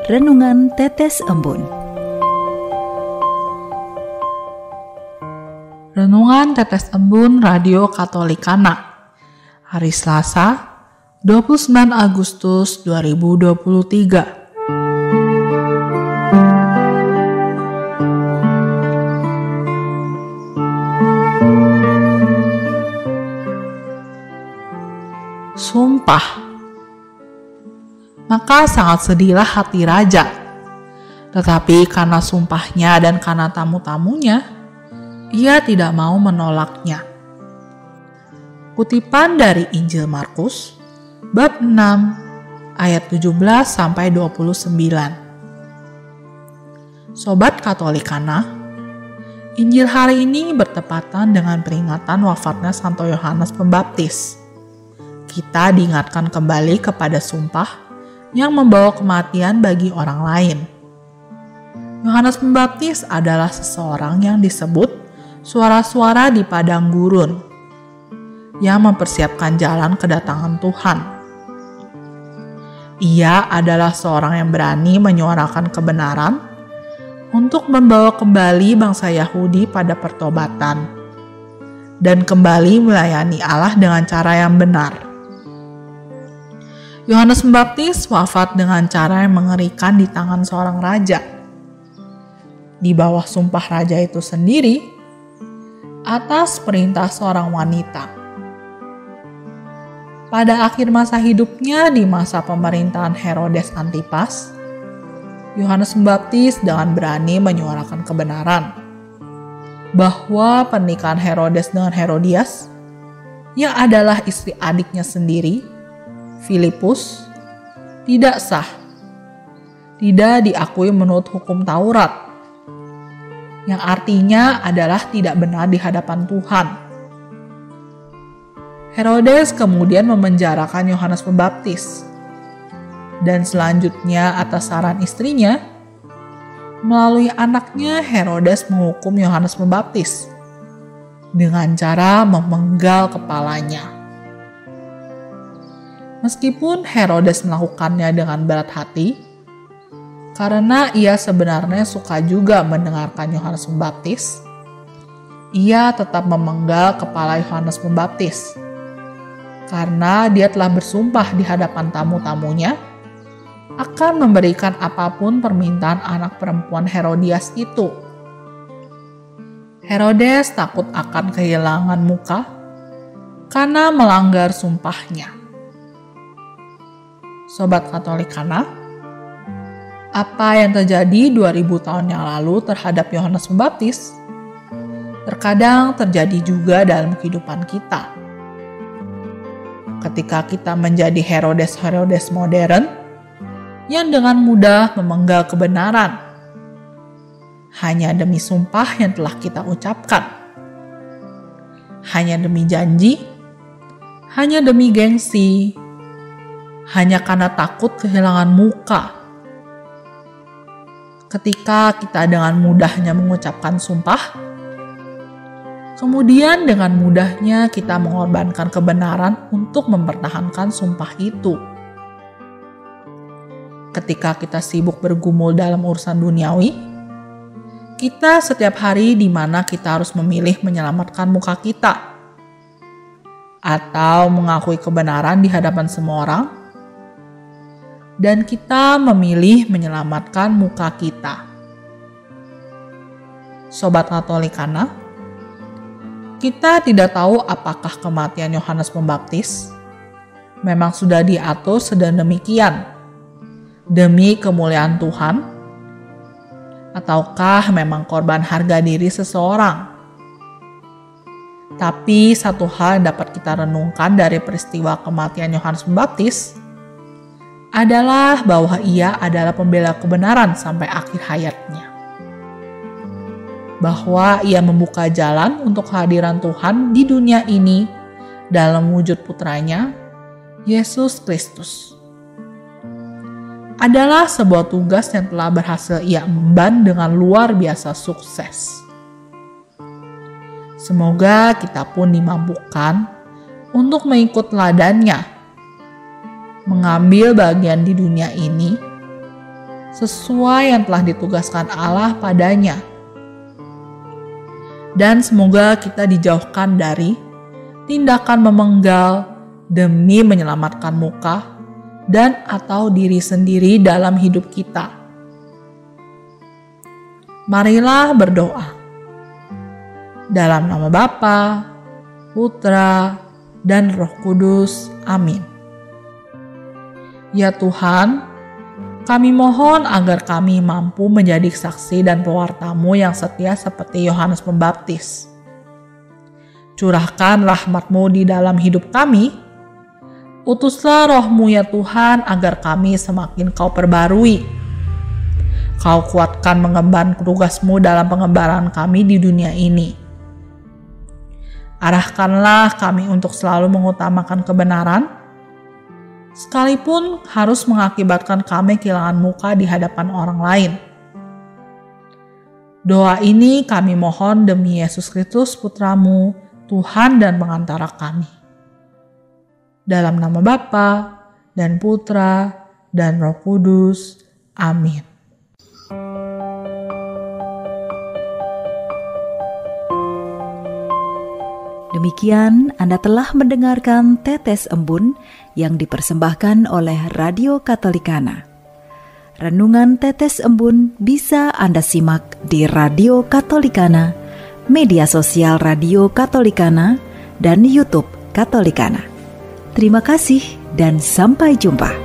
Renungan Tetes Embun. Renungan Tetes Embun Radio Katolikana. Hari Selasa, 29 Agustus 2023. Sumpah. Maka sangat sedihlah hati raja. Tetapi karena sumpahnya dan karena tamu-tamunya, ia tidak mau menolaknya. Kutipan dari Injil Markus, bab 6, ayat 17-29. Sobat Katolikana, Injil hari ini bertepatan dengan peringatan wafatnya Santo Yohanes Pembaptis. Kita diingatkan kembali kepada sumpah yang membawa kematian bagi orang lain. Yohanes Pembaptis adalah seseorang yang disebut suara-suara di padang gurun, yang mempersiapkan jalan kedatangan Tuhan. Ia adalah seorang yang berani menyuarakan kebenaran untuk membawa kembali bangsa Yahudi pada pertobatan dan kembali melayani Allah dengan cara yang benar. Yohanes Pembaptis wafat dengan cara yang mengerikan di tangan seorang raja. Di bawah sumpah raja itu sendiri, atas perintah seorang wanita. Pada akhir masa hidupnya di masa pemerintahan Herodes Antipas, Yohanes Pembaptis dengan berani menyuarakan kebenaran bahwa pernikahan Herodes dengan Herodias, yang adalah istri adiknya sendiri, Filipus, tidak sah, tidak diakui menurut hukum Taurat, yang artinya adalah tidak benar di hadapan Tuhan. Herodes kemudian memenjarakan Yohanes Pembaptis, dan selanjutnya atas saran istrinya, melalui anaknya Herodes menghukum Yohanes Pembaptis dengan cara memenggal kepalanya. Meskipun Herodes melakukannya dengan berat hati, karena ia sebenarnya suka juga mendengarkan Yohanes Pembaptis, ia tetap memenggal kepala Yohanes Pembaptis, karena dia telah bersumpah di hadapan tamu-tamunya akan memberikan apapun permintaan anak perempuan Herodias itu. Herodes takut akan kehilangan muka karena melanggar sumpahnya. Sobat Katolikana, apa yang terjadi 2000 tahun yang lalu terhadap Yohanes Pembaptis terkadang terjadi juga dalam kehidupan kita. Ketika kita menjadi Herodes modern yang dengan mudah memenggal kebenaran hanya demi sumpah yang telah kita ucapkan, hanya demi janji, hanya demi gengsi, hanya karena takut kehilangan muka. Ketika kita dengan mudahnya mengucapkan sumpah, kemudian dengan mudahnya kita mengorbankan kebenaran untuk mempertahankan sumpah itu. Ketika kita sibuk bergumul dalam urusan duniawi, kita setiap hari di mana kita harus memilih menyelamatkan muka kita atau mengakui kebenaran di hadapan semua orang, dan kita memilih menyelamatkan muka kita. Sobat Katolikana, kita tidak tahu apakah kematian Yohanes Pembaptis memang sudah diatur sedemikian demi kemuliaan Tuhan, ataukah memang korban harga diri seseorang. Tapi satu hal yang dapat kita renungkan dari peristiwa kematian Yohanes Pembaptis adalah bahwa ia adalah pembela kebenaran sampai akhir hayatnya. Bahwa ia membuka jalan untuk kehadiran Tuhan di dunia ini dalam wujud putranya, Yesus Kristus. Adalah sebuah tugas yang telah berhasil ia emban dengan luar biasa sukses. Semoga kita pun dimampukan untuk mengikut teladannya, mengambil bagian di dunia ini sesuai yang telah ditugaskan Allah padanya. Dan semoga kita dijauhkan dari tindakan memenggal demi menyelamatkan muka dan atau diri sendiri dalam hidup kita. Marilah berdoa. Dalam nama Bapa, Putra, dan Roh Kudus. Amin. Ya Tuhan, kami mohon agar kami mampu menjadi saksi dan pewarta-Mu yang setia seperti Yohanes Pembaptis. Curahkan rahmat-Mu di dalam hidup kami. Utuslah Roh-Mu ya Tuhan agar kami semakin Kau perbarui. Kau kuatkan mengemban tugas-Mu dalam pengembaraan kami di dunia ini. Arahkanlah kami untuk selalu mengutamakan kebenaran, sekalipun harus mengakibatkan kami kehilangan muka di hadapan orang lain. Doa ini kami mohon demi Yesus Kristus Putra-Mu, Tuhan dan pengantara kami. Dalam nama Bapa dan Putra dan Roh Kudus. Amin. Demikian Anda telah mendengarkan Tetes Embun yang dipersembahkan oleh Radio Katolikana. Renungan Tetes Embun bisa Anda simak di Radio Katolikana, media sosial Radio Katolikana, dan YouTube Katolikana. Terima kasih dan sampai jumpa.